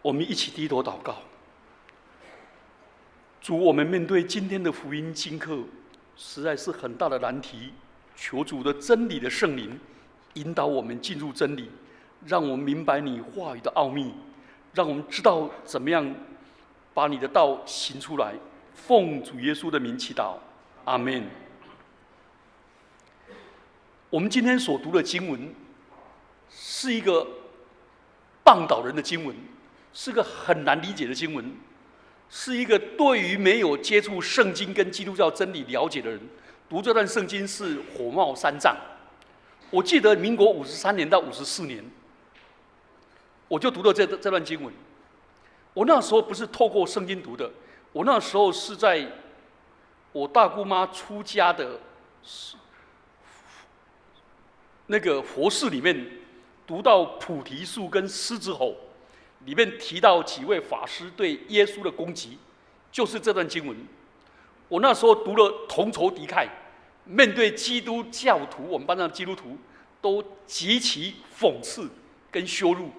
我们一起低头祷告。主，我们面对今天的福音经课，实在是很大的难题。求主的真理的圣灵引导我们进入真理，让我们明白你话语的奥秘，让我们知道怎么样把你的道行出来。奉主耶稣的名祈祷，阿们。我们今天所读的经文是一个谤导人的经文，是个很难理解的经文，是一个对于没有接触圣经跟基督教真理了解的人，读这段圣经是火冒三丈。我记得民国53年到54年，我就读了这段经文。我那时候不是透过圣经读的，我那时候是在我大姑妈出家的那个佛寺里面读到菩提树跟狮子吼，里面提到几位法师对耶稣的攻击，就是这段经文。我那时候读了同仇敌忾，面对基督教徒，我们班上的基督徒都极其讽刺跟羞辱，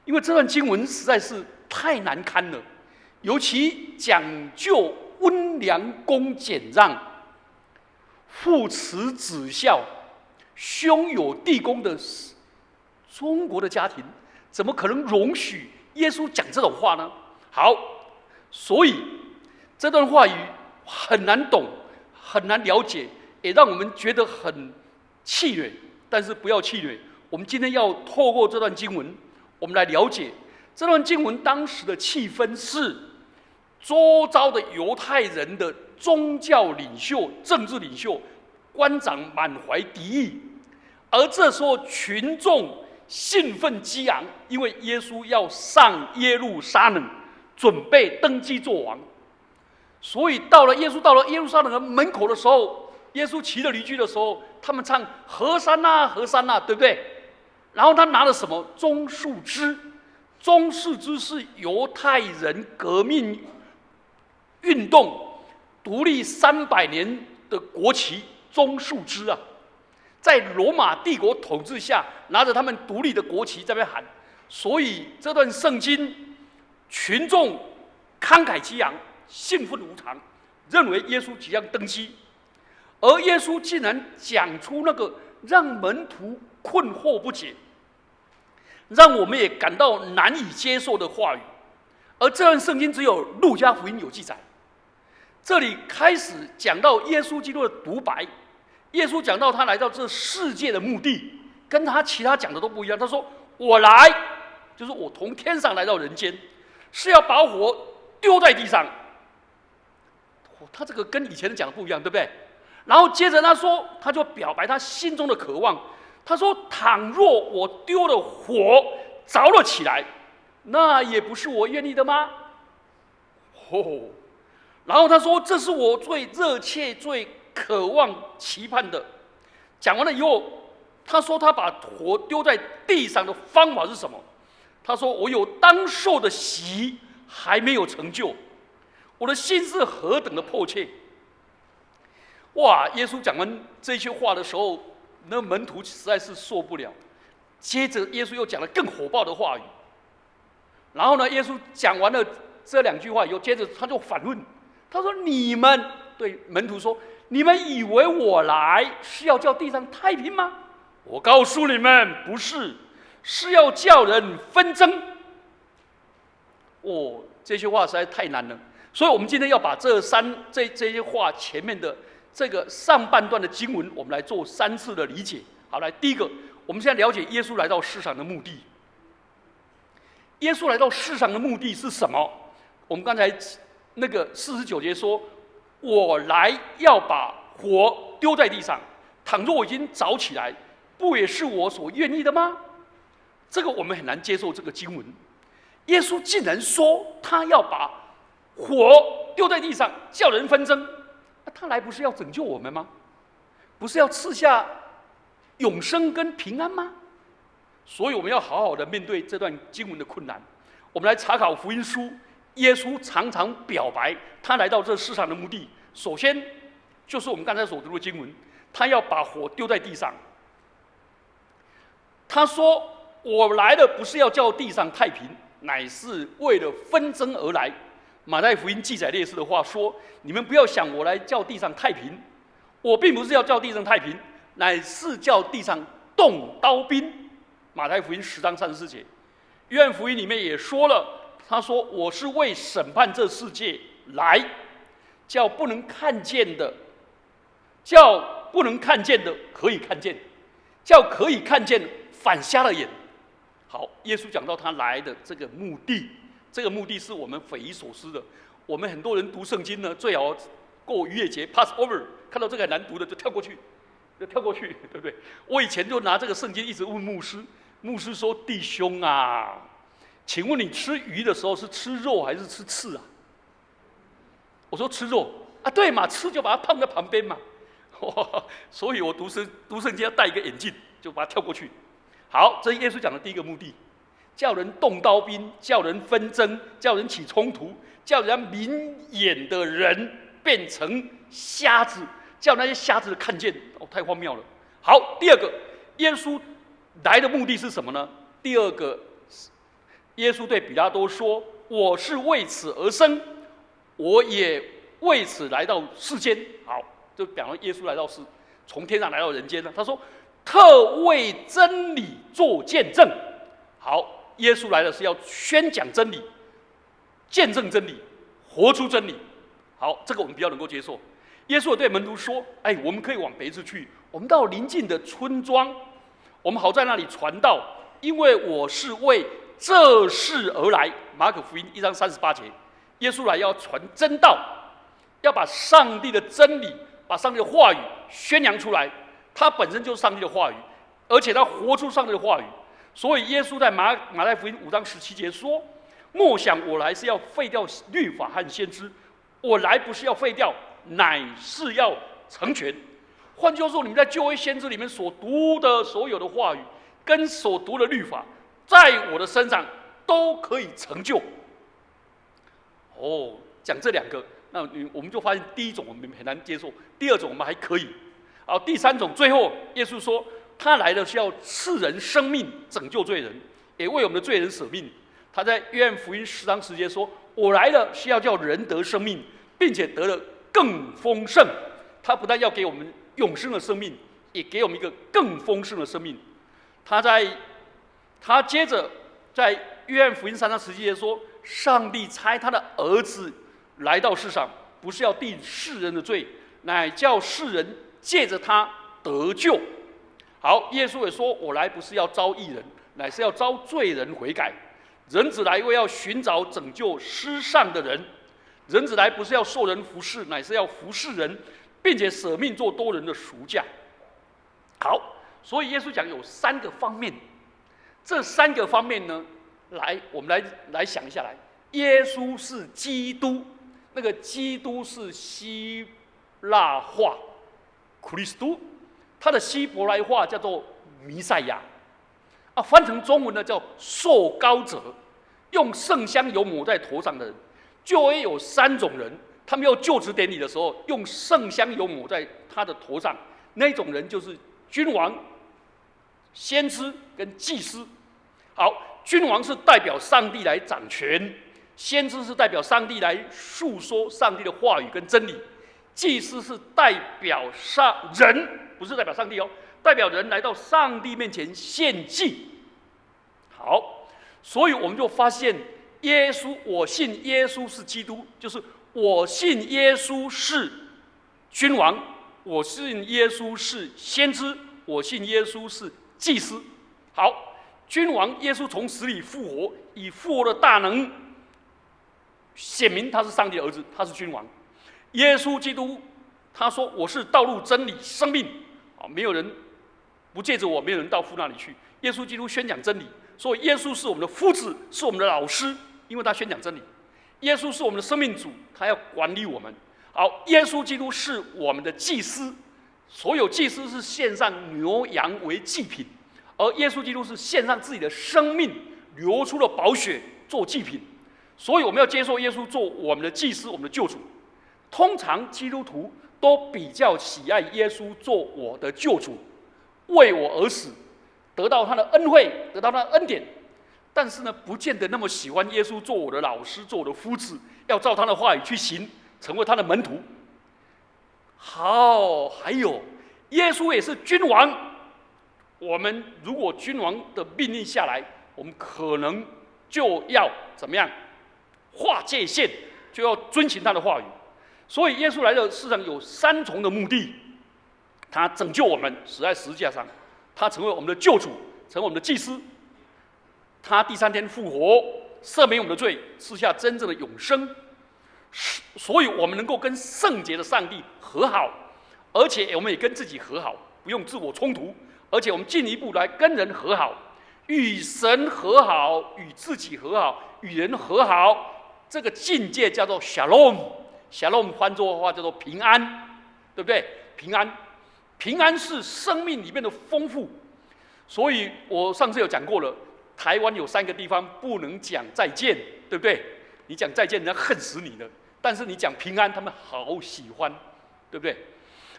因为这段经文实在是太难堪了，尤其讲究温良恭俭让、父慈子孝、兄友弟恭的中国的家庭，怎么可能容许耶稣讲这种话呢？好，所以这段话语很难懂，很难了解，也让我们觉得很气馁。但是不要气馁，我们今天要透过这段经文，我们来了解这段经文当时的气氛是，周遭的犹太人的宗教领袖、政治领袖、官长满怀敌意，而这时候群众兴奋激昂，因为耶稣要上耶路撒冷，准备登基做王。所以耶稣到了耶路撒冷的门口的时候，耶稣骑着驴驹的时候，他们唱和散那和散那，对不对？然后他拿了什么？棕树枝。棕树枝是犹太人革命运动独立300年的国旗，棕树枝啊，在罗马帝国统治下，拿着他们独立的国旗在那边喊。所以这段圣经，群众慷慨激昂，兴奋无常，认为耶稣即将登基，而耶稣竟然讲出那个让门徒困惑不解，让我们也感到难以接受的话语。而这段圣经只有路加福音有记载。这里开始讲到耶稣基督的独白，耶稣讲到他来到这世界的目的，跟他其他讲的都不一样。他说：“我来，就是我从天上来到人间，是要把火丢在地上。”他这个跟以前的讲的不一样，对不对？然后接着他说，他就表白他心中的渴望。他说：“倘若我丢了火着了起来，那也不是我愿意的吗？”然后他说：“这是我最热切、最渴望、期盼的。”讲完了以后，他说他把火丢在地上的方法是什么？他说：“我有当受的喜还没有成就，我的心是何等的迫切。”哇！耶稣讲完这些话的时候，那门徒实在是受不了。接着耶稣又讲了更火爆的话语。然后呢，耶稣讲完了这2句话以后，接着他就反问，他说：“你们对门徒说，你们以为我来是要叫地上太平吗？我告诉你们，不是，是要叫人纷争。”这些话实在太难了。所以我们今天要把这些话前面的这个上半段的经文，我们来做3次的理解。好，来，第一个，我们现在了解耶稣来到世上的目的。耶稣来到世上的目的是什么？我们刚才那个49节说：“我来要把火丢在地上，倘若我已经着起来，不也是我所愿意的吗？”这个我们很难接受这个经文。耶稣竟然说他要把火丢在地上，叫人纷争。他来不是要拯救我们吗？不是要赐下永生跟平安吗？所以我们要好好的面对这段经文的困难。我们来查考福音书，耶稣常常表白他来到这世上的目的。首先就是我们刚才所读的经文，他要把火丢在地上。他说：“我来的不是要叫地上太平，乃是为了纷争而来。马太福音记载类似的话说：你们不要想我来叫地上太平，我并不是要叫地上太平，乃是叫地上动刀兵。马太福音10章34节。约翰福音里面也说了，他说：我是为审判这世界来，叫不能看见的可以看见，叫可以看见反瞎了眼。好，耶稣讲到他来的这个目的，这个目的是我们匪夷所思的。我们很多人读圣经呢，最好过逾越节 pass over， 看到这个很难读的就跳过去，对不对？我以前就拿这个圣经一直问牧师，牧师说：弟兄啊，请问你吃鱼的时候是吃肉还是吃刺啊？我说吃肉啊，对嘛，吃就把它放在旁边嘛。所以我读圣经要戴一个眼镜，就把它跳过去。好，这是耶稣讲的第一个目的，叫人动刀兵，叫人纷争，叫人起冲突，叫人家明眼的人变成瞎子，叫那些瞎子看见。太荒谬了。好，第二个，耶稣来的目的是什么呢？第二个，耶稣对彼拉多说：我是为此而生，我也为此来到世间。好，就表明耶稣来到从天上来到人间了。他说：特为真理做见证。好，耶稣来的是要宣讲真理，见证真理，活出真理。好，这个我们比较能够接受。耶稣对门徒说：我们可以往别处去，我们到邻近的村庄，我们好在那里传道，因为我是为这事而来。马可福音1章38节，耶稣来要传真道，要把上帝的真理，把上帝的话语宣扬出来。他本身就是上帝的话语，而且他活出上帝的话语。所以耶稣在马太福音5章17节说：莫想我来是要废掉律法和先知，我来不是要废掉，乃是要成全。换句话说，你们在旧约先知里面所读的所有的话语，跟所读的律法，在我的身上都可以成就。讲这两个，那我们就发现，第一种我们很难接受，第二种我们还可以。好，第三种，最后耶稣说，他来的是要赐人生命，拯救罪人，也为我们的罪人舍命。他在约翰福音10章10节说：我来了是要叫人得生命，并且得了更丰盛。他不但要给我们永生的生命，也给我们一个更丰盛的生命。他接着在约翰福音3章17节说：上帝差他的儿子来到世上，不是要定世人的罪，乃叫世人借着他得救。好，耶稣也说：我来不是要招义人，乃是要招罪人悔改。人子来为要寻找拯救失丧的人。人子来不是要受人服侍，乃是要服侍人，并且舍命做多人的赎价。好，所以耶稣讲有3个方面。这3个方面呢，我们来想一下来。耶稣是基督，那个基督是希腊话 Christus， 它的希伯来话叫做弥赛亚，翻成中文呢叫受膏者，用圣香油抹在头上的人。就会有3种人，他们要就职典礼的时候，用圣香油抹在他的头上。那种人就是君王、先知跟祭司。好，君王是代表上帝来掌权，先知是代表上帝来述说上帝的话语跟真理，祭司是代表人，不是代表上帝哦，代表人来到上帝面前献祭。好，所以我们就发现耶稣，我信耶稣是基督，就是我信耶稣是君王，我信耶稣是先知，我信耶稣是祭司。好，君王耶稣从死里复活，以复活的大能显明他是上帝的儿子，他是君王。耶稣基督他说：我是道路、真理、生命，没有人不借着我，没有人到父那里去。耶稣基督宣讲真理，所以耶稣是我们的夫子，是我们的老师，因为他宣讲真理。耶稣是我们的生命主，他要管理我们。好，耶稣基督是我们的祭司，所有祭司是献上牛羊为祭品，而耶稣基督是献上自己的生命，流出了宝血做祭品。所以我们要接受耶稣做我们的祭司，我们的救主。通常基督徒都比较喜爱耶稣做我的救主，为我而死，得到他的恩惠，得到他的恩典。但是呢，不见得那么喜欢耶稣做我的老师，做我的夫子，要照他的话语去行，成为他的门徒。好，还有耶稣也是君王，我们如果君王的命令下来，我们可能就要怎么样划界限，就要遵循他的话语。所以耶稣来到世上有3重的目的：他拯救我们，死在十字架上；他成为我们的救主，成为我们的祭司；他第3天复活，赦免我们的罪，赐下真正的永生。所以我们能够跟圣洁的上帝和好，而且我们也跟自己和好，不用自我冲突，而且我们进一步来跟人和好，与神和好，与自己和好，与人和好。这个境界叫做 shalom，shalom 翻作的话叫做平安，对不对？平安，平安是生命里面的丰富。所以我上次有讲过了，台湾有3个地方不能讲再见，对不对？你讲再见，人家恨死你了。但是你讲平安，他们好喜欢，对不对？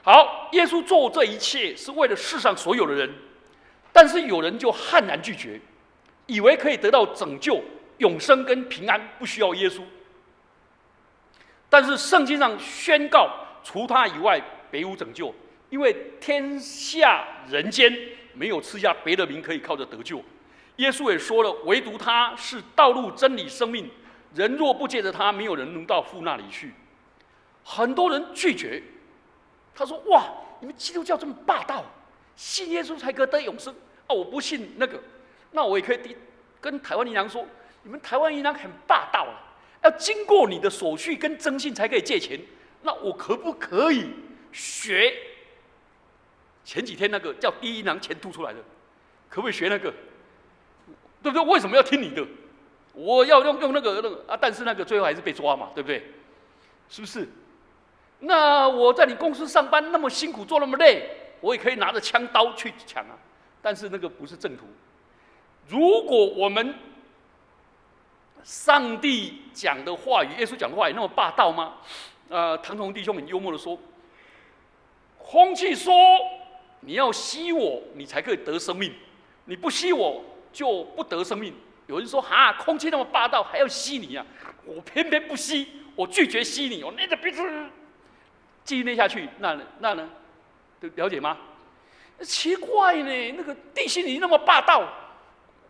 好，耶稣做这一切是为了世上所有的人，但是有人就悍然拒绝，以为可以得到拯救、永生跟平安，不需要耶稣。但是圣经上宣告，除他以外，别无拯救，因为天下人间没有赐下别的名可以靠着得救。耶稣也说了，唯独他是道路、真理、生命。人若不借着他，没有人能到父那里去。很多人拒绝，他说：“哇，你们基督教这么霸道，信耶稣才可得永生啊！我不信那个，那我也可以跟台湾银行说，你们台湾银行很霸道啊，要经过你的手续跟征信才可以借钱。那我可不可以学前几天那个叫第一银行钱吐出来的？可不可以学那个？对不对？为什么要听你的？”我要用那个啊，但是那个最后还是被抓嘛，对不对？是不是？那我在你公司上班那么辛苦，做那么累，我也可以拿着枪刀去抢啊。但是那个不是正途。如果我们上帝讲的话语，耶稣讲的话语那么霸道吗？唐崇弟兄很幽默的说，空气说你要吸我，你才可以得生命，你不吸我就不得生命。有人说：“哈，空气那么霸道，还要吸你啊？我偏偏不吸，我拒绝吸你，我捏着鼻子继续捏下去，那呢？了解吗？奇怪呢，那个地心引力那么霸道，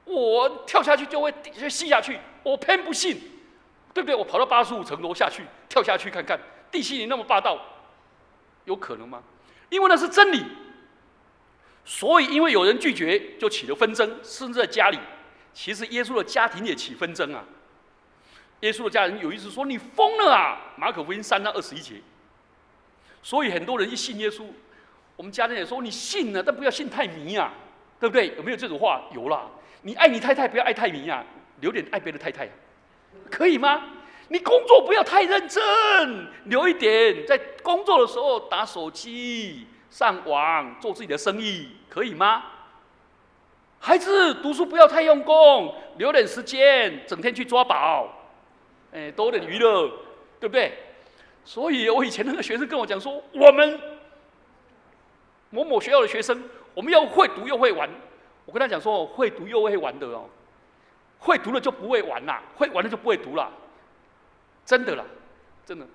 我跳下去就会吸下去，我偏不信，对不对？我跑到85层楼下去，跳下去看看，地心引力那么霸道，有可能吗？因为那是真理，所以因为有人拒绝，就起了纷争，甚至在家里。”其实耶稣的家庭也起纷争啊！耶稣的家人有意思说：“你疯了啊！”马可福音3章21节。所以很多人一信耶稣，我们家人也说：“你信了，但不要信太迷啊，对不对？”有没有这种话？有啦。你爱你太太，不要爱太迷啊，留点爱别的太太，可以吗？你工作不要太认真，留一点在工作的时候打手机、上网、做自己的生意，可以吗？孩子读书不要太用功，留点时间，整天去抓宝，多点娱乐，对不对？所以我以前那个学生跟我讲说，我们某某学校的学生，我们要会读又会玩。我跟他讲说，会读又会玩的哦，会读了就不会玩啦，会玩了就不会读啦，真的啦，真的。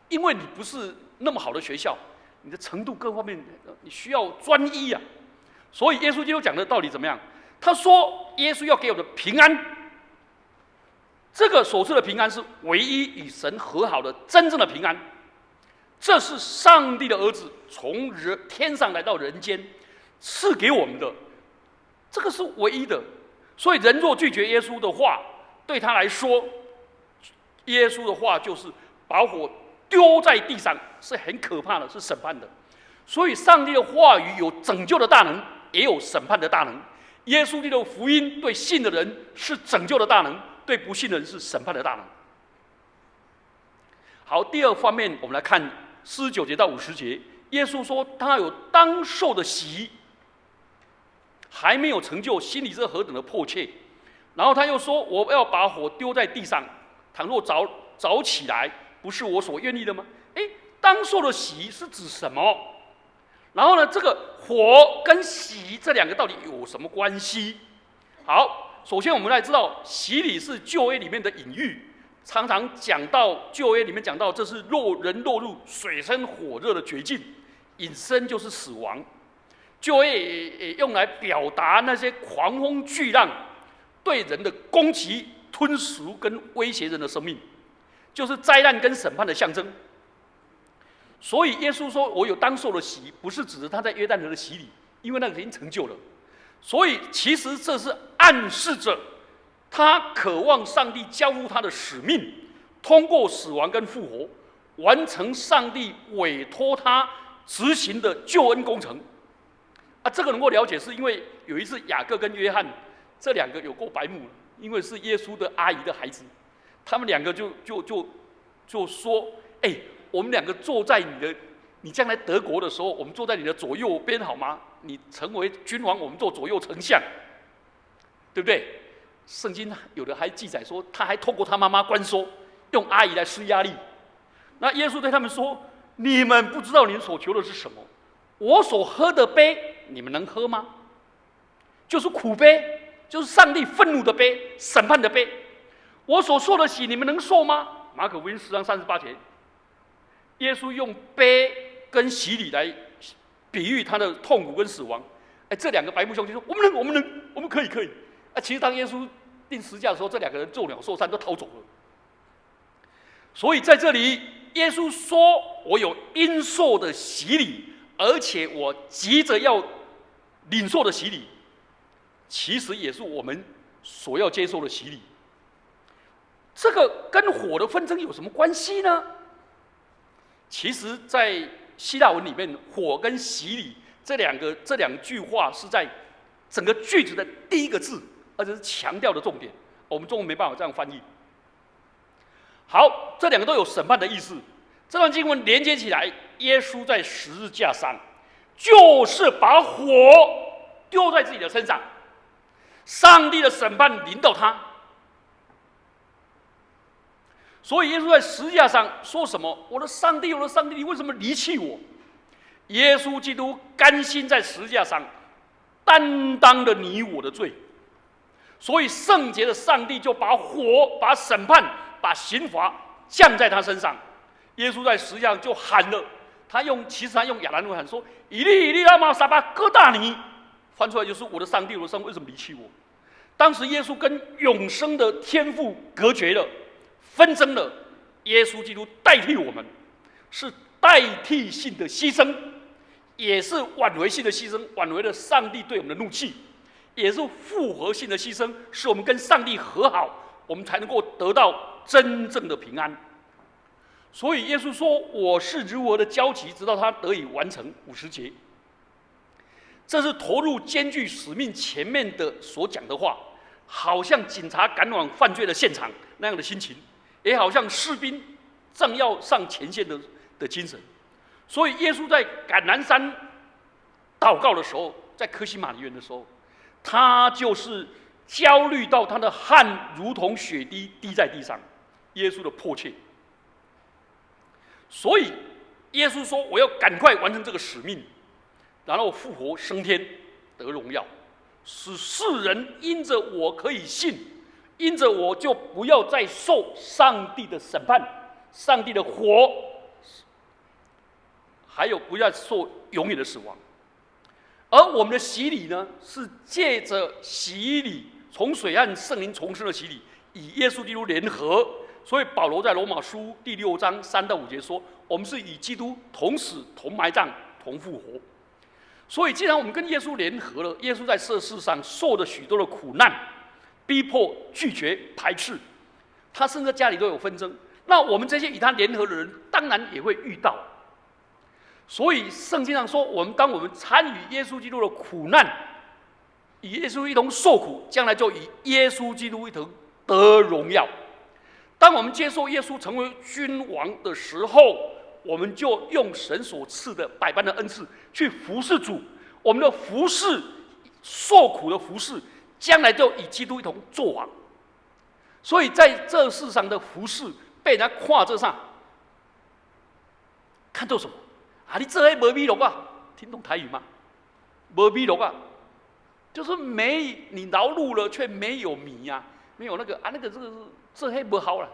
因为你不是那么好的学校，你的程度各方面你需要专一啊。所以耶稣基督讲的道理怎么样？他说耶稣要给我的平安，这个所赐的平安是唯一与神和好的真正的平安，这是上帝的儿子从天上来到人间赐给我们的，这个是唯一的。所以人若拒绝耶稣的话，对他来说，耶稣的话就是把火丢在地上，是很可怕的，是审判的。所以上帝的话语有拯救的大能，也有审判的大能。耶稣基督的福音对信的人是拯救的大能，对不信的人是审判的大能。好，第二方面我们来看49节到50节，耶稣说他有当受的洗，还没有成就，心里是何等的迫切。然后他又说，我要把火丢在地上，倘若着起来，不是我所愿意的吗？当受的洗是指什么？然后呢，这个火跟洗这两个到底有什么关系？好，首先我们来知道，洗礼是旧约里面的隐喻，常常讲到旧约里面讲到，这是人落入水深火热的绝境，引申就是死亡。旧约也用来表达那些狂风巨浪对人的攻击、吞噬跟威胁人的生命，就是灾难跟审判的象征。所以耶稣说：“我有当受的洗，不是指着他在约旦河的洗礼，因为那个已经成就了。所以其实这是暗示着他渴望上帝交付他的使命，通过死亡跟复活，完成上帝委托他执行的救恩工程。这个能够了解，是因为有一次雅各跟约翰这两个有够白目，因为是耶稣的阿姨的孩子，他们两个就说：我们两个坐在你将来得国的时候，我们坐在你的左右边好吗？你成为君王，我们做左右丞相，对不对？圣经有的还记载说，他还透过他妈妈关说，用阿姨来施压力。那耶稣对他们说：你们不知道你们所求的是什么，我所喝的杯，你们能喝吗？就是苦杯，就是上帝愤怒的杯，审判的杯。我所受的洗，你们能受吗？马可福音10章38节，耶稣用杯跟洗礼来比喻他的痛苦跟死亡。这两个白目兄弟说：我们可以。其实当耶稣钉十字架的时候，这两个人作鸟兽散，都逃走了。所以在这里，耶稣说：我有应受的洗礼，而且我急着要领受的洗礼，其实也是我们所要接受的洗礼。这个跟火的纷争有什么关系呢？其实在希腊文里面，火跟洗礼这两句话是在整个句子的第一个字，而且是强调的重点。我们中文没办法这样翻译。好，这两个都有审判的意思。这段经文连接起来，耶稣在十字架上，就是把火丢在自己的身上，上帝的审判临到他。所以耶稣在十字架上说什么？我的上帝，我的上帝，你为什么离弃我？耶稣基督甘心在十字架上担当了你我的罪，所以圣洁的上帝就把火、把审判、把刑罚降在他身上。耶稣在十字架上就喊了，其实他用亚兰文喊说：“以利以利拉玛撒巴哥大尼。”翻出来就是：“我的上帝，我的上帝，为什么离弃我？”当时耶稣跟永生的天父隔绝了。纷争了，耶稣基督代替我们，是代替性的牺牲，也是挽回性的牺牲，挽回了上帝对我们的怒气，也是复合性的牺牲，使我们跟上帝和好，我们才能够得到真正的平安。所以耶稣说：“我是如何的焦急，直到他得以完成。”50节，这是投入艰巨使命前面的所讲的话，好像警察赶往犯罪的现场那样的心情。也好像士兵正要上前线的精神。所以耶稣在橄榄山祷告的时候，在客西马尼园的时候，他就是焦虑到他的汗如同血滴滴在地上，耶稣的迫切。所以耶稣说：“我要赶快完成这个使命，然后复活升天，得荣耀，使世人因着我可以信。”因着我就不要再受上帝的审判，上帝的火，还有不要受永远的死亡。而我们的洗礼呢，是借着洗礼，从水和圣灵重生的洗礼，与耶稣基督联合。所以保罗在罗马书第6章3到5节说：“我们是与基督同死、同埋葬、同复活。”所以既然我们跟耶稣联合了，耶稣在这世上受了许多的苦难。逼迫、拒绝、排斥，他甚至家里都有纷争。那我们这些与他联合的人，当然也会遇到。所以圣经上说，当我们参与耶稣基督的苦难，与耶稣一同受苦，将来就与耶稣基督一同得荣耀。当我们接受耶稣成为君王的时候，我们就用神所赐的百般的恩赐去服侍主。我们的服侍，受苦的服侍。将来就与基督一同作王，所以在这世上的服侍被人家看这上，看作什么？你这还没米落啊？听懂台语吗？没米落啊？就是你劳碌了却没有米呀、没有那个这还不好了。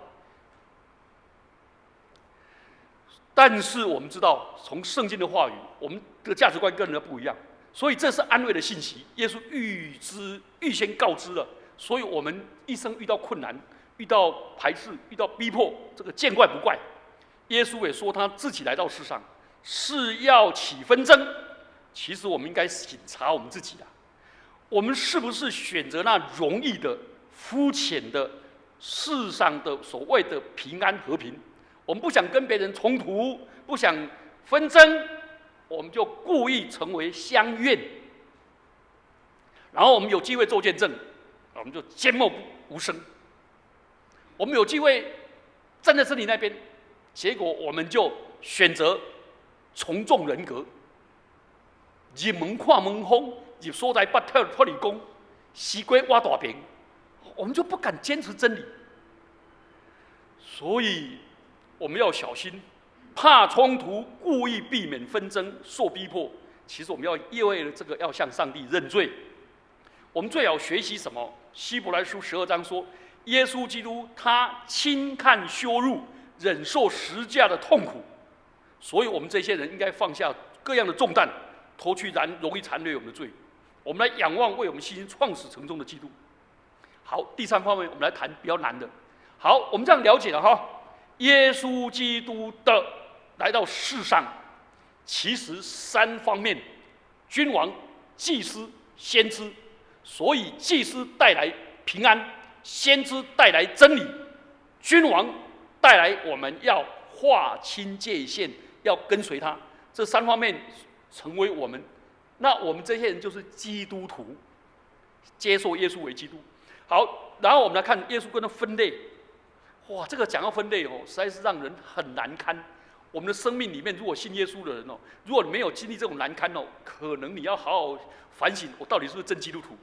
但是我们知道，从圣经的话语，我们的价值观跟人家不一样，所以这是安慰的信息。耶稣预先告知了，所以我们一生遇到困难、遇到排斥、遇到逼迫，这个见怪不怪。耶稣也说，他自己来到世上是要起纷争。其实我们应该省察我们自己的，我们是不是选择那容易的、肤浅的世上的所谓的平安和平？我们不想跟别人冲突，不想纷争，我们就故意成为相怨，然后我们有机会做见证，我们就缄默无声。我们有机会站在真理那边，结果我们就选择从众人格，入门看门风，入所在不脱离讲，西瓜挖大饼，我们就不敢坚持真理。所以我们要小心，怕冲突，故意避免纷争，受逼迫。其实我们要为了这个，要向上帝认罪。我们最好学习什么？希伯来书12章说，耶稣基督他轻看羞辱，忍受十字架的痛苦。所以我们这些人应该放下各样的重担，脱去容易残累我们的罪。我们来仰望为我们信心创始成终的基督。好，第三方面我们来谈比较难的。好，我们这样了解了哈。耶稣基督的来到世上，其实3方面：君王、祭司、先知。所以祭司带来平安，先知带来真理，君王带来我们要划清界限，要跟随他。这3方面成为我们，那我们这些人就是基督徒，接受耶稣为基督。好，然后我们来看耶稣跟他分类。哇，这个讲到分类哦，实在是让人很难堪。我们的生命里面，如果信耶稣的人哦，如果你没有经历这种难堪哦，可能你要好好反省，我到底是不是真基督徒？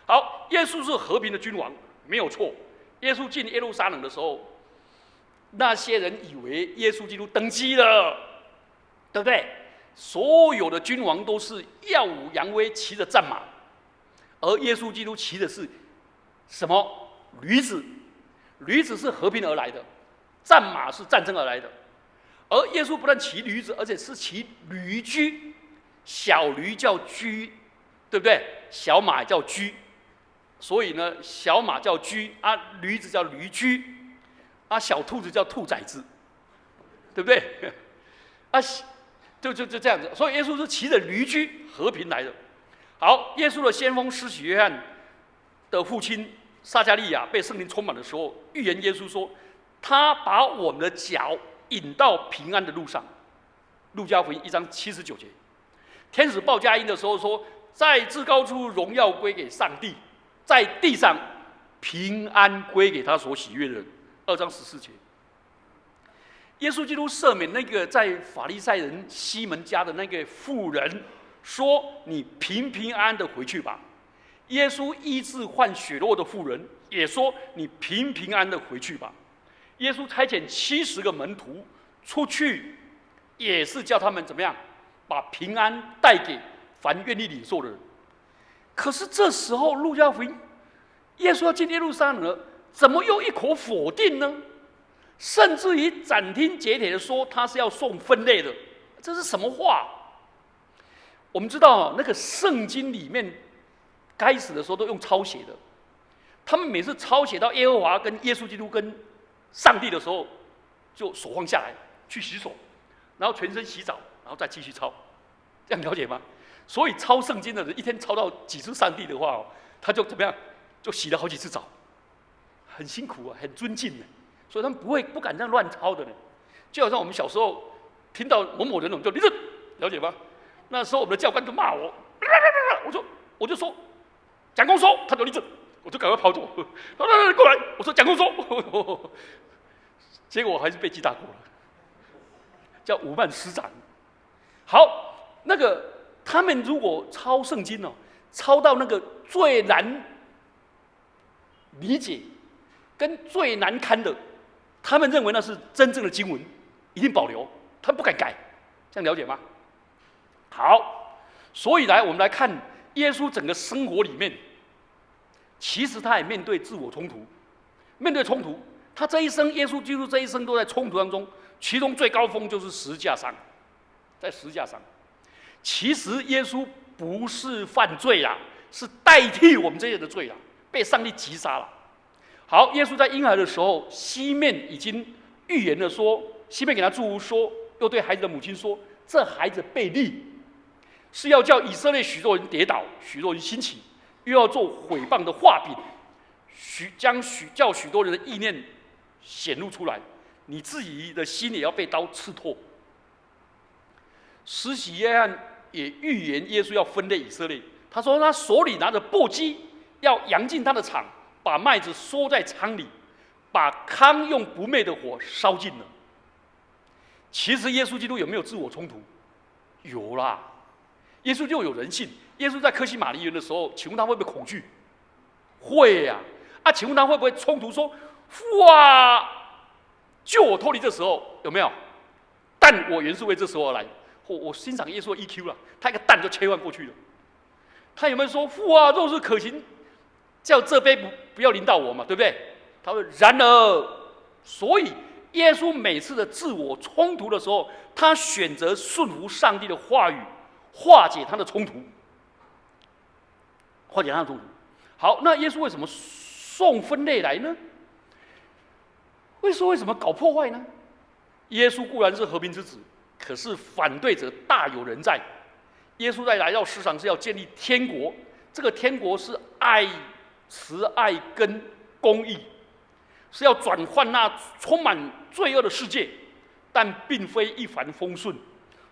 好，耶稣是和平的君王，没有错。耶稣进耶路撒冷的时候，那些人以为耶稣基督登基了，对不对？所有的君王都是耀武扬威，骑着战马，而耶稣基督骑的是什么？驴子。驴子是和平而来的，战马是战争而来的。而耶稣不但骑驴子，而且是骑驴驹，小驴叫驹，对不对？小马叫驹。所以呢，小马叫驹啊，驴子叫驴驹啊，小兔子叫兔崽子，对不对？啊，就这样子。所以耶稣是骑着驴驹和平来的。好，耶稣的先锋施洗约翰的父亲撒加利亚被圣灵充满的时候，预言耶稣说，他把我们的脚引到平安的路上。路加福音1章79节，天使报佳音的时候说，在至高处荣耀归给上帝，在地上平安归给他所喜悦的人。2章14节，耶稣基督赦免那个在法利赛人西门家的那个妇人，说：“你平平安安的回去吧。”耶稣医治患血肉的妇人，也说：“你平平安安的回去吧。”耶稣差遣70个门徒出去，也是叫他们怎么样，把平安带给凡愿意领受的人。可是这时候，路加福音，耶稣要进耶路撒冷了，怎么又一口否定呢？甚至于斩钉截铁的说他是要送分类的，这是什么话？我们知道那个圣经里面开始的时候都用抄写的，他们每次抄写到耶和华跟耶稣基督跟上帝的时候，就手放下来去洗手，然后全身洗澡，然后再继续抄，这样了解吗？所以抄圣经的人一天抄到几次上帝的话哦，他就怎么样，就洗了好几次澡，很辛苦啊，很尊敬的，所以他们不敢这样乱抄的呢。就好像我们小时候听到某某人，我们就立正，了解吗？那时候我们的教官就骂我，我就说蒋公说，他就立正，我就赶快跑走，过来，我说蒋公说，结果我还是被记大过了，叫5万师长。好，那个他们如果抄圣经哦，抄到那个最难理解跟最难堪的，他们认为那是真正的经文，一定保留，他们不敢改，这样了解吗？好，所以我们来看耶稣整个生活里面，其实他也面对自我冲突，面对冲突，他这一生，耶稣基督这一生都在冲突当中，其中最高峰就是十字架上，在十字架上，其实耶稣不是犯罪啦，是代替我们这些的罪啦，被上帝击杀了。好，耶稣在婴儿的时候，西面已经预言了说，西面给他祝福说，又对孩子的母亲说，这孩子被立，是要叫以色列许多人跌倒，许多人兴起，又要做毁谤的画饼，叫许多人的意念显露出来，你自己的心也要被刀刺透。施洗约翰也预言耶稣要分裂以色列，他说他手里拿着簸箕，要扬进他的场，把麦子收在仓里，把糠用不灭的火烧尽了。其实耶稣基督有没有自我冲突？有啦，耶稣就有人性。耶稣在客西马尼园的时候，请问他会不会恐惧？会呀、啊！请问他会不会冲突说：“父啊，救我脱离这时候？”有没有？但我原是为这时候而来。我欣赏耶稣的 EQ 了，他一个蛋就切换过去了。他有没有说：“父啊，若是可行，叫这杯不要临到我嘛？”对不对？他说：“然而，所以耶稣每次的自我冲突的时候，他选择顺服上帝的话语，化解他的冲突，化解他的冲突。好，那耶稣为什么送分类来呢？为什么搞破坏呢？耶稣固然是和平之子，可是反对者大有人在。耶稣在来到世上是要建立天国，这个天国是爱、慈爱跟公义，是要转换那充满罪恶的世界，但并非一帆风顺。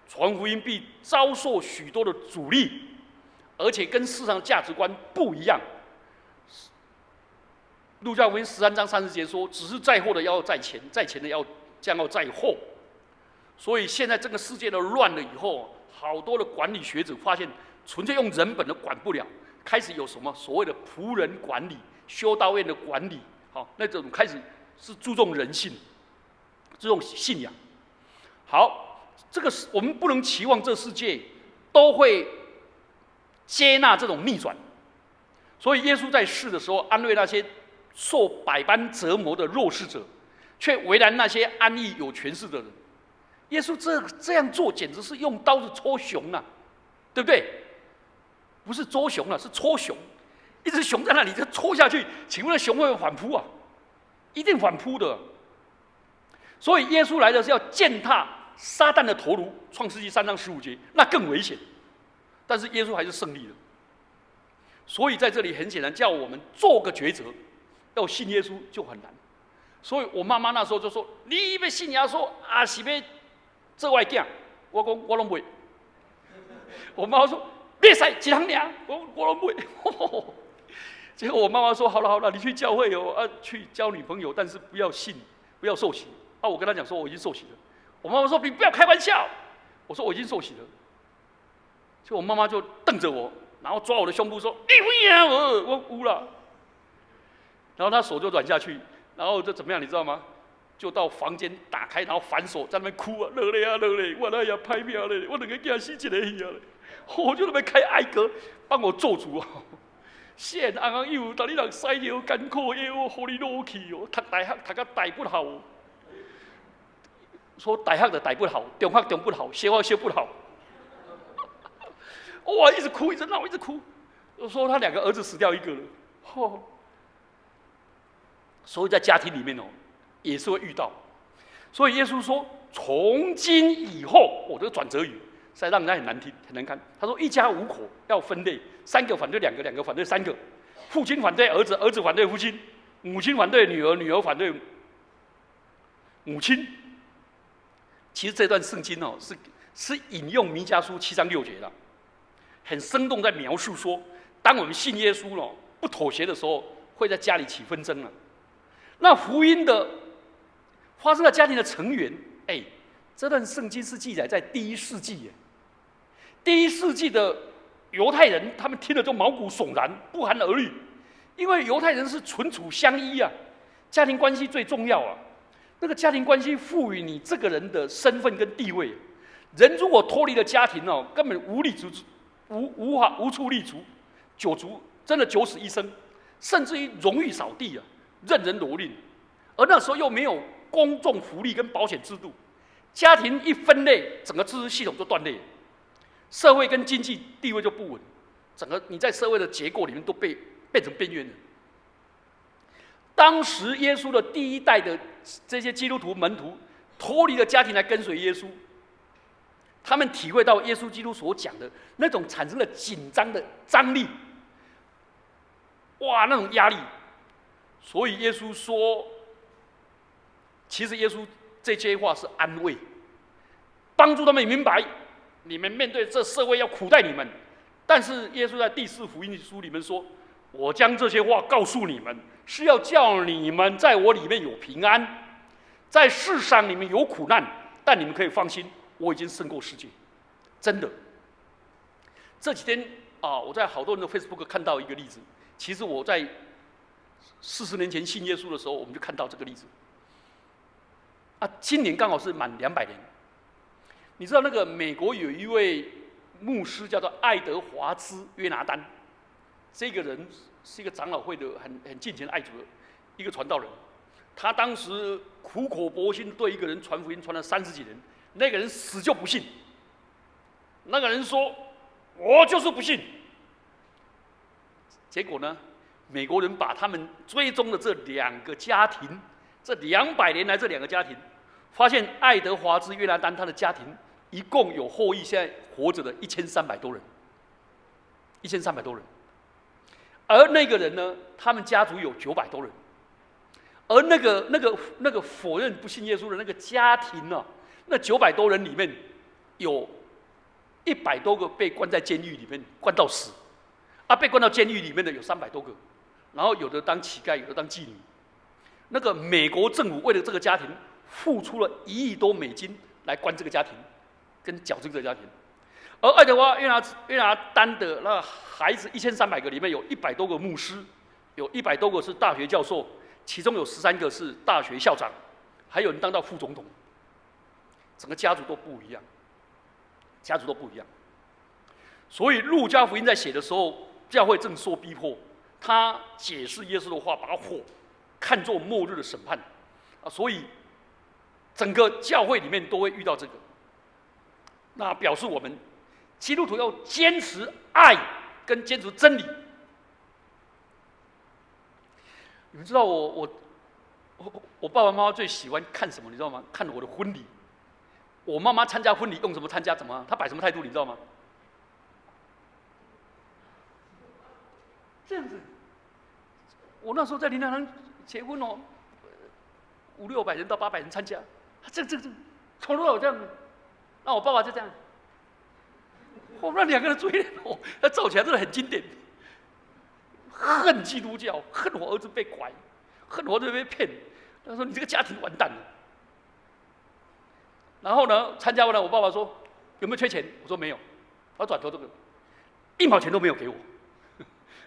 传福音必遭受许多的阻力，而且跟世上的价值观不一样。路加福音13章30节说：“只是在后的要在前，在前的将要在后。”所以现在这个世界都乱了以后，好多的管理学者发现，纯粹用人本的管不了，开始有什么所谓的仆人管理、修道院的管理，好，那种开始是注重人性，注重信仰。好，这个我们不能期望这世界都会接纳这种逆转。所以耶稣在世的时候，安慰那些受百般折磨的弱势者，却为难那些安逸有权势的人。耶稣这样做，简直是用刀子戳熊啊，对不对？不是捉熊了，是戳熊。一只熊在那里就戳下去，请问那熊会不会反扑啊？一定反扑的。所以耶稣来的是要践踏撒旦的头颅，创世纪3章15节，那更危险。但是耶稣还是胜利了。所以在这里很显然，叫我们做个抉择，要信耶稣就很难。所以我妈妈那时候就说：“你要信耶稣，还是要做我的囝？”我讲我拢袂。我妈妈说：“别使一行俩，我拢袂。”结果我妈妈说：“好了，你去教会哦，去交女朋友，但是不要信，不要受洗。”我跟她讲说我已经受洗了。我妈妈说：“你不要开玩笑。”我说：“我已经受洗了。”结果我妈妈就瞪着我，然后抓我的胸部说：“你会啊，我有了。”然后她手就软下去，然后就怎么样，你知道吗？就到房间打开，然后反手在那边哭啊，落泪啊，落泪，我那也歹命咧，我两个囝死一个去啊咧，我就在那边开哀歌，帮我做主啊。现红红有，但你人使了艰苦的，我互你落去哦。读大学读到大不好，说大学的大不好，中学中不好，小学小不好。哇，一直哭，一直闹，一直哭。我说他2个儿子死掉1个了，所以在家庭里面也是会遇到。所以耶稣说：“从今以后，这个转折语实在让人家很难听、很难看。他说：“一家5口要分类，3个反对2个，2个反对3个，父亲反对儿子，儿子反对父亲，母亲反对女儿，女儿反对母亲。”其实这段圣经是引用弥迦书7章6节的，很生动在描述说，当我们信耶稣不妥协的时候，会在家里起纷争了。那福音的发生在家庭的成员，这段圣经是记载在第1世纪耶。第1世纪的犹太人，他们听了就毛骨悚然，不寒而栗，因为犹太人是唇齿相依啊，家庭关系最重要啊。那个家庭关系赋予你这个人的身份跟地位。人如果脱离了家庭根本无力无处立足，九族真的九死一生，甚至于荣誉扫地啊，任人蹂躏。而那时候又没有公众福利跟保险制度，家庭一分裂，整个知识系统就断裂，社会跟经济地位就不稳，整个你在社会的结构里面都变成边缘人。当时耶稣的第一代的这些基督徒门徒脱离了家庭来跟随耶稣，他们体会到耶稣基督所讲的那种产生了紧张的张力，哇，那种压力。所以耶稣说，其实耶稣这些话是安慰，帮助他们明白，你们面对这社会要苦待你们。但是耶稣在第4福音书里面说，我将这些话告诉你们，是要叫你们在我里面有平安，在世上你们有苦难，但你们可以放心，我已经胜过世界。真的，这几天我在好多人的 Facebook 看到一个例子。其实我在40年前信耶稣的时候，我们就看到这个例子。今年刚好是满200年。你知道那个美国有一位牧师叫做爱德华兹·约拿丹，这个人是一个长老会的很敬虔爱主的一个传道人。他当时苦口婆心对一个人传福音，传了30几年，那个人死就不信。那个人说：“我就是不信。”结果呢，美国人把他们追踪的这2个家庭，这200年来这2个家庭，发现爱德华兹·约拿丹他的家庭一共有后裔，现在活着的1300多人，1300多人。而那个人呢，他们家族有900多人。而那个否认不信耶稣的那个家庭呢，那900多人里面有100多个被关在监狱里面，关到死。被关到监狱里面的有300多个，然后有的当乞丐，有的当妓女。那个美国政府为了这个家庭，付出了1亿多美金来关这个家庭，跟矫正这个家庭。而爱德华·约拿丹的那孩子1300个里面有100多个牧师，有100多个是大学教授，其中有13个是大学校长，还有人当到副总统。整个家族都不一样，家族都不一样。所以路加福音在写的时候，教会正受逼迫，他解释耶稣的话，把火看作末日的审判所以整个教会里面都会遇到这个。那表示我们基督徒要坚持爱跟坚持真理。你们知道我爸爸妈妈最喜欢看什么？你知道吗？看我的婚礼。我妈妈参加婚礼用什么参加？怎么？她摆什么态度？你知道吗？这样子。我那时候在灵粮堂结婚500、600人到800人参加，这从头到尾这样。那我爸爸就这样。那2个人追脸那照起来真的很经典。恨基督教，恨我儿子被拐，恨我儿子被骗。他说：“你这个家庭完蛋了。”然后呢，参加完了，我爸爸说：“有没有缺钱？”我说：“没有。”他转头这个1毛钱都没有给我，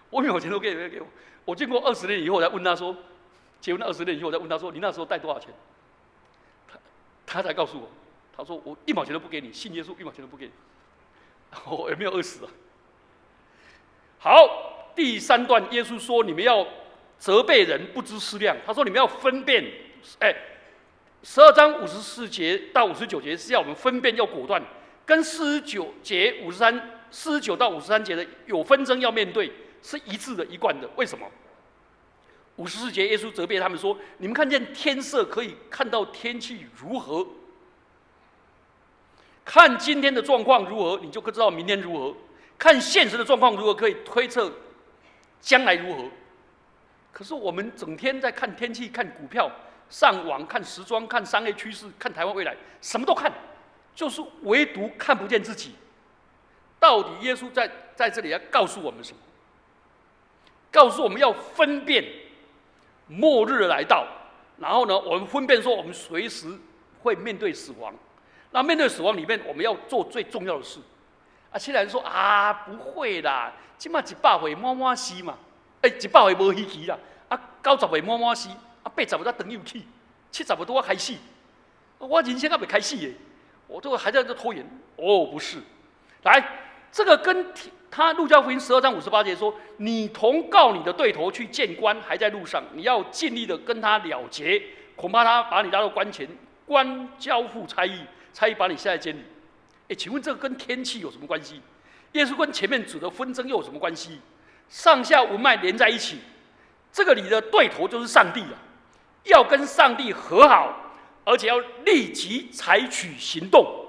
我1毛钱都没有给我。我经过20年以后，我才问他说：“结婚20年以后，我才问他说，你那时候带多少钱？”他才告诉我，他说：“我1毛钱都不给你，信耶稣1毛钱都不给你。”我也没有饿死啊。好，第3段，耶稣说：“你们要责备人，不知思量。”他说：“你们要分辨。”12章54节到59节是要我们分辨，要果断，跟49节49到53节的有纷争要面对是一致的、一贯的。为什么？54节耶稣责备他们说：“你们看见天色，可以看到天气如何？看今天的状况如何，你就可知道明天如何；看现实的状况如何，可以推测将来如何。”可是我们整天在看天气、看股票、上网、看时装、看商业趋势、看台湾未来，什么都看，就是唯独看不见自己。到底耶稣在这里要告诉我们什么？告诉我们要分辨末日的来到，然后呢，我们分辨说我们随时会面对死亡。那面对死亡里面，我们要做最重要的事。虽然说不会啦，起码100岁满满死嘛，100岁无稀奇啦，90岁满满死，80岁才等又去，70岁都要开始，我人生还没开始耶，我都还在这拖延。不是，来，这个跟他路加福音12章58节说：“你同告你的对头去见官，还在路上，你要尽力的跟他了结，恐怕他把你拉到官前，官交付差役，差役把你下在监里。”请问这个跟天气有什么关系？耶稣跟前面指的纷争又有什么关系？上下文脉连在一起，这个里的对头就是上帝啊，要跟上帝和好，而且要立即采取行动。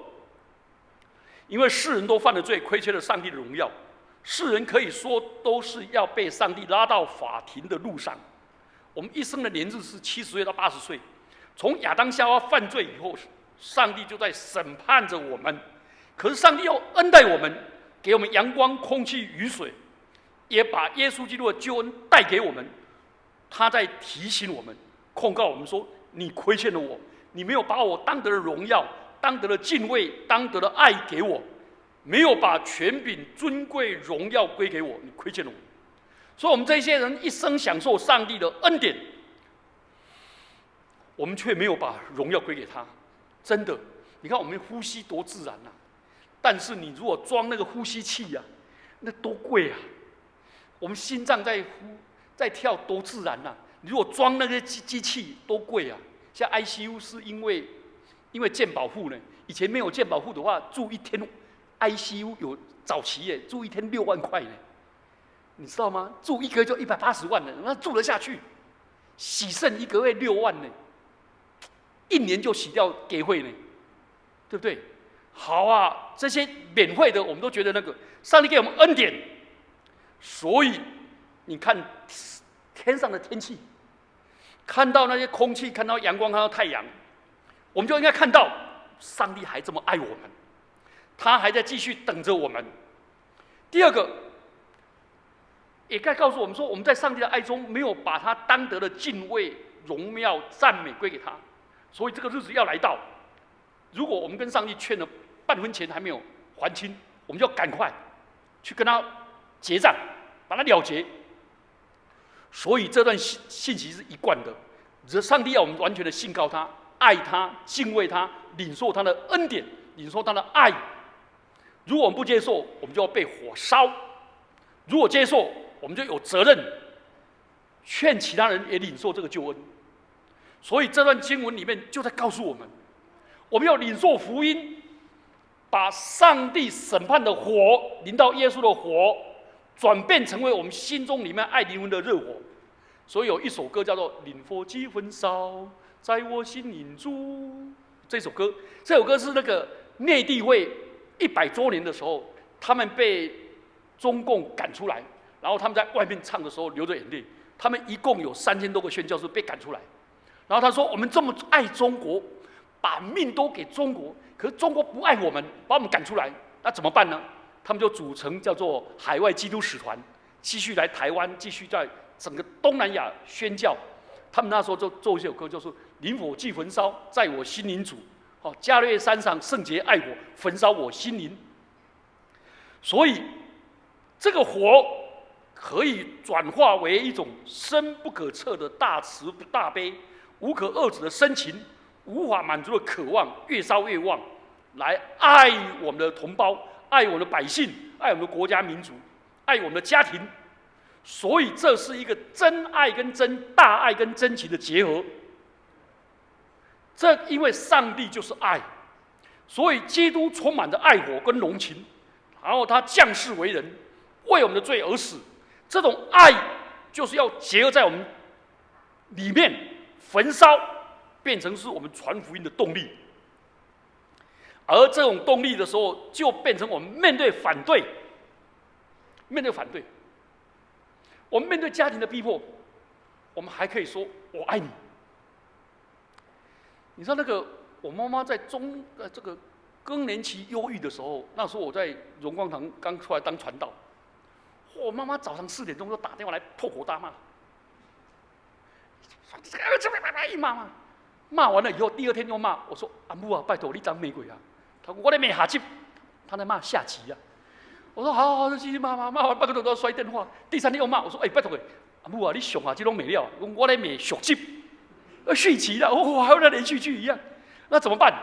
因为世人都犯了罪，亏缺了上帝的荣耀，世人可以说都是要被上帝拉到法庭的路上。我们一生的年日是70岁到80岁，从亚当夏娃犯罪以后，上帝就在审判着我们。可是上帝要恩待我们，给我们阳光、空气、雨水，也把耶稣基督的救恩带给我们。他在提醒我们，控告我们说：你亏欠了我，你没有把我当得的荣耀、当得的敬畏、当得的爱给我，没有把权柄、尊贵、荣耀归给我，你亏欠了我。所以，我们这些人一生享受上帝的恩典，我们却没有把荣耀归给他。真的，你看我们呼吸多自然啊！但是你如果装那个呼吸器啊，那多贵啊！我们心脏在跳多自然啊！你如果装那个机器多贵啊！像 ICU 是因为健保户呢，以前没有健保户的话，住一天 ICU 有早期耶，住一天6万块呢，你知道吗？住一个月就180万呢，那住得下去？洗肾1个月6万呢，1年就洗掉给会呢，对不对？好啊，这些免费的我们都觉得那个上帝给我们恩典，所以你看天上的天气，看到那些空气，看到阳光，看到太阳，我们就应该看到上帝还这么爱我们，他还在继续等着我们。第二个，也该告诉我们说，我们在上帝的爱中没有把他当得的敬畏、荣耀、赞美归给他，所以这个日子要来到，如果我们跟上帝欠了半分钱还没有还清，我们就要赶快去跟他结账，把他了结。所以这段信息是一贯的，上帝要我们完全的信靠他、爱他、敬畏他、领受他的恩典、领受他的爱。如果我们不接受，我们就要被火烧；如果接受，我们就有责任劝其他人也领受这个救恩。所以这段经文里面就在告诉我们，我们要领受福音，把上帝审判的火临到耶稣的火，转变成为我们心中里面爱灵魂的热火。所以有一首歌叫做《灵火几焚烧，在我心灵住》。这首歌是那个内地会100周年的时候，他们被中共赶出来，然后他们在外面唱的时候流着眼泪。他们一共有3000多个宣教士被赶出来，然后他说：“我们这么爱中国，把命都给中国，可是中国不爱我们，把我们赶出来，那怎么办呢？”他们就组成叫做海外基督使团，继续来台湾，继续在整个东南亚宣教。他们那时候就做一首歌，就是“灵火既焚烧，在我心灵主”。加略山上圣洁爱火，焚烧我心灵。所以这个火可以转化为一种深不可测的大慈大悲、无可遏制的深情，无法满足的渴望，越烧越旺，来爱我们的同胞，爱我们的百姓，爱我们的国家民族，爱我们的家庭。所以这是一个真爱跟真大爱跟真情的结合。这因为上帝就是爱，所以基督充满着爱火跟浓情，然后他降世为人，为我们的罪而死。这种爱就是要结合在我们里面，焚烧，变成是我们传福音的动力。而这种动力的时候，就变成我们面对反对，我们面对家庭的逼迫，我们还可以说我爱你。你知道那个我妈妈在这个更年期忧郁的时候，那时候我在荣光堂刚出来当传道，我妈妈早上4点钟就打电话来破口大骂，一骂完了以后，第2天又骂我说：“阿母啊，拜托你长玫瑰啊！”他说：“我在骂下集，他在骂下集啊。”我说：“好，就继续骂完半个钟头摔电话。”第3天又骂我说：“拜托阿母啊，你上下集都没了，我在骂续集。”续集了，还有那连续剧一样，那怎么办？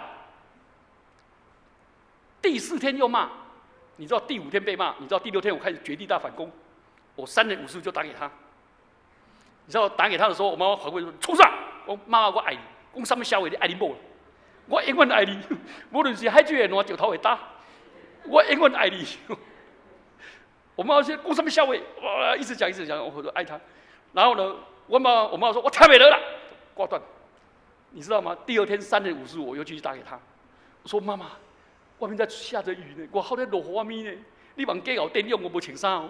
第4天又骂，你知道第5天被骂，你知道第6天我开始绝地大反攻，我3点50就打给他。你知道打给他的时候，我妈妈反过来说：“畜生！我妈妈我爱你，讲什么小话你爱你某，我永远爱你，无论是海水会烂，石头会打，我永远爱你。”我妈妈说：“讲什么小话？”哇，一直讲，我说爱他。然后呢，我妈妈说：“我听不了了，挂断。”你知道吗？第2天3点55，我又继续打给他，我说：“妈妈，外面在下着雨呢，我好在落雨呢，你忙加搞电用，我无穿衫哦。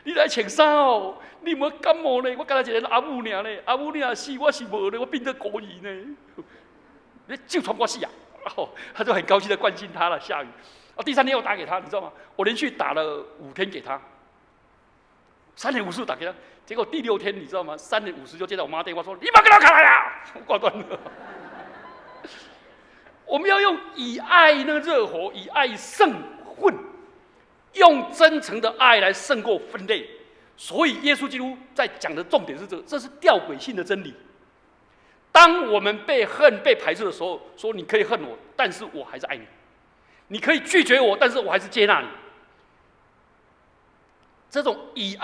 你来穿衫哦，你有没有感冒呢？我刚才一个阿母尔呢，阿母你若死，我是无呢，我变成孤儿呢。你就传我死啊！”他就很高兴的关心他了。下雨，第3天又打给他，你知道吗？我连续打了5天给他，3点50打给他，结果第6天你知道吗？3点50就接到我妈电话说：“你把给他开来啊！”挂断了。我们要用以爱那个热火，以爱胜混，用真诚的爱来胜过分类。所以耶稣基督在讲的重点是这个，这是吊诡性的真理。当我们被恨、被排斥的时候，说你可以恨我，但是我还是爱你；你可以拒绝我，但是我还是接纳你。这种以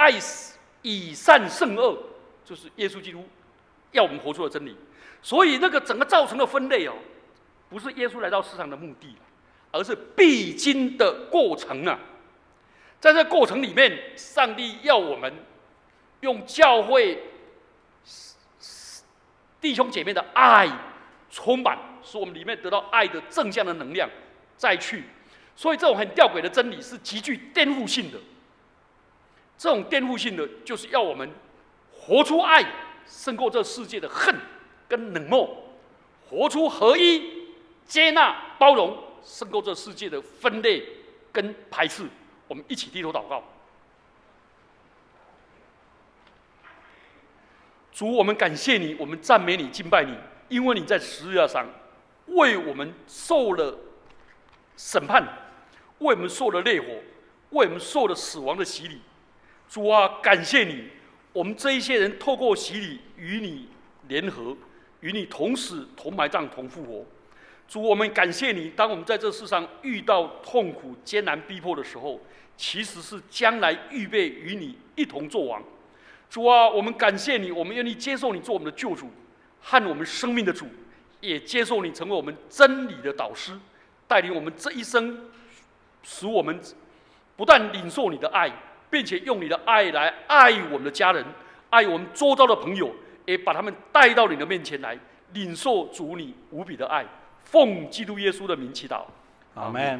善胜恶，就是耶稣基督要我们活出的真理。所以那个整个造成的分类哦，不是耶稣来到世上的目的，而是必经的过程啊。在这过程里面，上帝要我们用教会弟兄姐妹的爱充满，使我们里面得到爱的正向的能量，再去。所以这种很吊诡的真理是极具颠覆性的。这种颠覆性的，就是要我们活出爱，胜过这世界的恨跟冷漠；活出合一、接纳、包容，胜过这世界的分裂跟排斥。我们一起低头祷告。主，我们感谢你，我们赞美你，敬拜你，因为你在十字架上为我们受了审判，为我们受了烈火，为我们受了死亡的洗礼。主啊，感谢你，我们这一些人透过洗礼与你联合，与你同死、同埋葬、同复活。主，我们感谢你，当我们在这世上遇到痛苦、艰难、逼迫的时候，其实是将来预备与你一同作王。主啊，我们感谢你，我们愿意接受你做我们的救主和我们生命的主，也接受你成为我们真理的导师，带领我们这一生，使我们不但领受你的爱，并且用你的爱来爱我们的家人，爱我们周遭的朋友，也把他们带到你的面前来，领受主你无比的爱。奉基督耶稣的名祈祷，阿们。